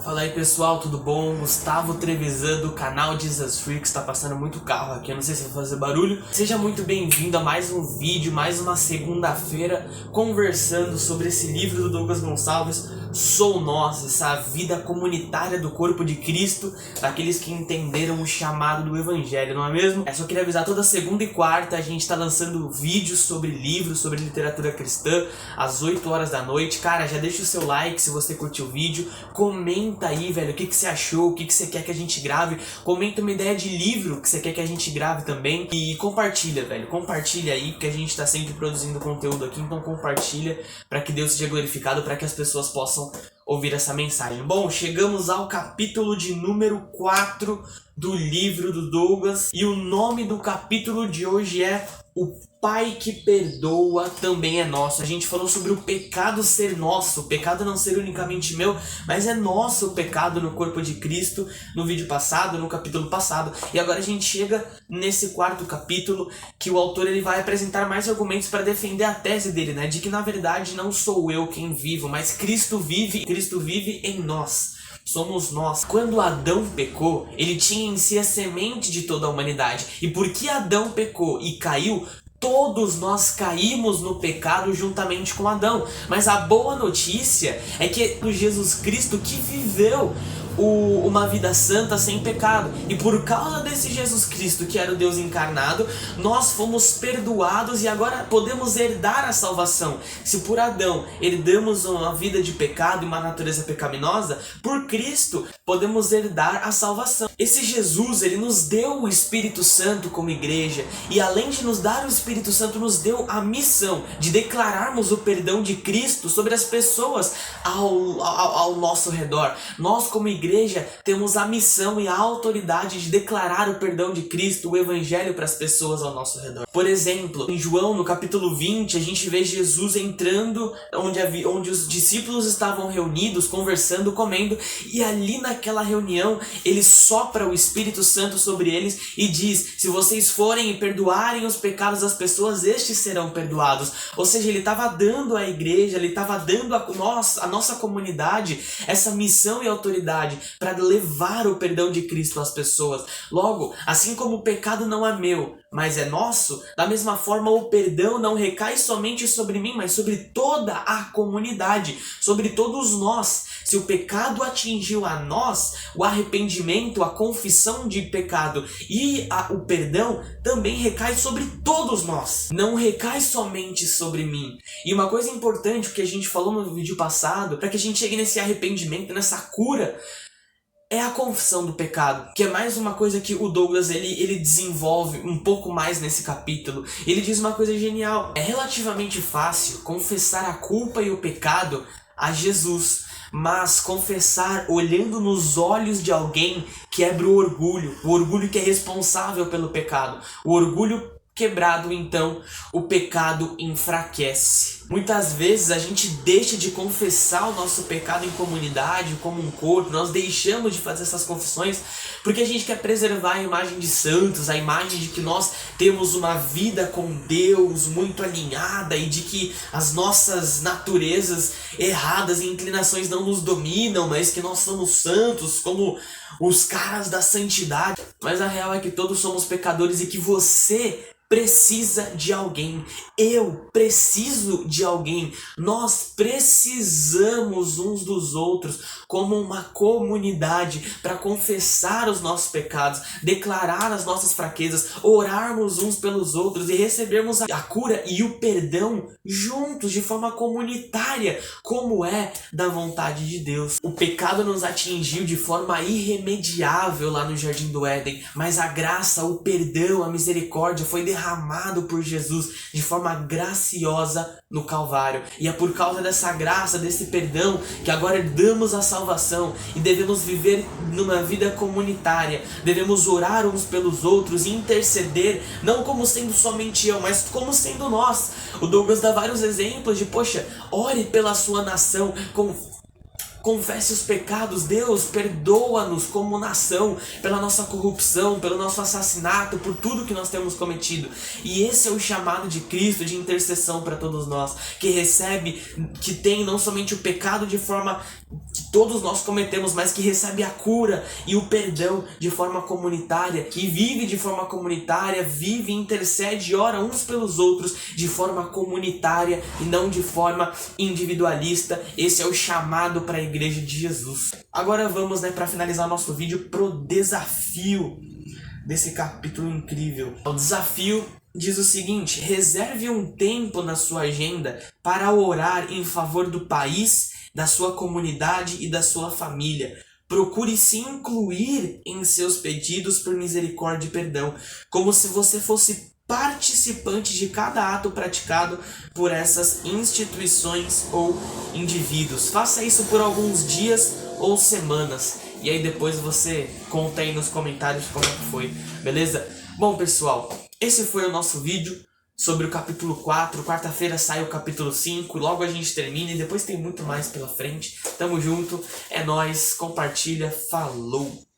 Fala aí pessoal, tudo bom? Gustavo Trevisan do canal Jesus Freaks. Tá passando muito carro aqui, eu não sei se vai fazer barulho. Seja muito bem-vindo a mais um vídeo, mais uma segunda-feira conversando sobre esse livro do Douglas Gonçalves, Sou Nós, essa vida comunitária do corpo de Cristo, daqueles que entenderam o chamado do Evangelho, não é mesmo? Só queria avisar, toda segunda e quarta a gente tá lançando vídeos sobre livros, sobre literatura cristã, às 8 horas da noite. Cara, já deixa o seu like se você curtiu o vídeo, comenta aí, velho, o que você achou, o que você quer que a gente grave, comenta uma ideia de livro que você quer que a gente grave também e compartilha, velho, compartilha aí, porque a gente tá sempre produzindo conteúdo aqui, então compartilha para que Deus seja glorificado, para que as pessoas possam ouvir essa mensagem. Bom, chegamos ao capítulo de número 4 do livro do Douglas e o nome do capítulo de hoje é O Pai que Perdoa Também é Nosso. A gente falou sobre o pecado ser nosso, o pecado não ser unicamente meu, mas é nosso o pecado no corpo de Cristo no vídeo passado, no capítulo passado. E agora a gente chega nesse quarto capítulo que o autor ele vai apresentar mais argumentos para defender a tese dele, né? De que na verdade não sou eu quem vivo, mas Cristo vive em nós. Somos nós. Quando Adão pecou, ele tinha em si a semente de toda a humanidade. E porque Adão pecou e caiu, todos nós caímos no pecado juntamente com Adão. Mas a boa notícia é que Jesus Cristo que viveu uma vida santa sem pecado, e por causa desse Jesus Cristo que era o Deus encarnado, nós fomos perdoados e agora podemos herdar a salvação. Se por Adão herdamos uma vida de pecado e uma natureza pecaminosa, por Cristo podemos herdar a salvação. Esse Jesus, ele nos deu o Espírito Santo como igreja, e além de nos dar o Espírito Santo, nos deu a missão de declararmos o perdão de Cristo sobre as pessoas ao nosso redor. Nós como igreja temos a missão e a autoridade de declarar o perdão de Cristo, o Evangelho para as pessoas ao nosso redor. Por exemplo, em João, no capítulo 20, a gente vê Jesus entrando onde os discípulos estavam reunidos, conversando, comendo, e ali naquela reunião, ele sopra o Espírito Santo sobre eles e diz: se vocês forem e perdoarem os pecados das pessoas, estes serão perdoados. Ou seja, ele estava dando à igreja, ele estava dando a nossa comunidade essa missão e autoridade para levar o perdão de Cristo às pessoas. Logo, assim como o pecado não é meu, mas é nosso, da mesma forma o perdão não recai somente sobre mim, mas sobre toda a comunidade, sobre todos nós. Se o pecado atingiu a nós, o arrependimento, a confissão de pecado e o perdão também recai sobre todos nós. Não recai somente sobre mim. E uma coisa importante que a gente falou no vídeo passado, para que a gente chegue nesse arrependimento, nessa cura, é a confissão do pecado, que é mais uma coisa que o Douglas ele desenvolve um pouco mais nesse capítulo. Ele diz uma coisa genial: é relativamente fácil confessar a culpa e o pecado a Jesus, mas confessar olhando nos olhos de alguém quebra o orgulho que é responsável pelo pecado. O orgulho quebrado, então, o pecado enfraquece. Muitas vezes a gente deixa de confessar o nosso pecado em comunidade, como um corpo. Nós deixamos de fazer essas confissões porque a gente quer preservar a imagem de santos, a imagem de que nós temos uma vida com Deus muito alinhada e de que as nossas naturezas erradas e inclinações não nos dominam, mas que nós somos santos como os caras da santidade. Mas a real é que todos somos pecadores e que você precisa de alguém, eu preciso de alguém, nós precisamos uns dos outros como uma comunidade para confessar os nossos pecados, declarar as nossas fraquezas, orarmos uns pelos outros e recebermos a cura e o perdão juntos, de forma comunitária, como é da vontade de Deus. O pecado nos atingiu de forma irremediável lá no Jardim do Éden, mas a graça, o perdão, a misericórdia foi derramado por Jesus de forma graciosa no Calvário. E é por causa dessa graça, desse perdão, que agora herdamos a salvação e devemos viver numa vida comunitária. Devemos orar uns pelos outros e interceder, não como sendo somente eu, mas como sendo nós. O Douglas dá vários exemplos de, poxa, ore pela sua nação, confesse os pecados, Deus, perdoa-nos como nação pela nossa corrupção, pelo nosso assassinato, por tudo que nós temos cometido. E esse é o chamado de Cristo de intercessão para todos nós, que recebe, que tem não somente o pecado de forma que todos nós cometemos, mas que recebe a cura e o perdão de forma comunitária, que vive de forma comunitária, vive, intercede e ora uns pelos outros de forma comunitária e não de forma individualista. Esse é o chamado para a Igreja de Jesus. Agora vamos, para finalizar o nosso vídeo, pro desafio desse capítulo incrível. O desafio diz o seguinte: reserve um tempo na sua agenda para orar em favor do país, da sua comunidade e da sua família. Procure se incluir em seus pedidos por misericórdia e perdão, como se você fosse participante de cada ato praticado por essas instituições ou indivíduos. Faça isso por alguns dias ou semanas, e aí depois você conta aí nos comentários como é que foi, beleza? Bom, pessoal, esse foi o nosso vídeo sobre o capítulo 4, quarta-feira sai o capítulo 5, logo a gente termina e depois tem muito mais pela frente. Tamo junto, é nóis, compartilha, falou!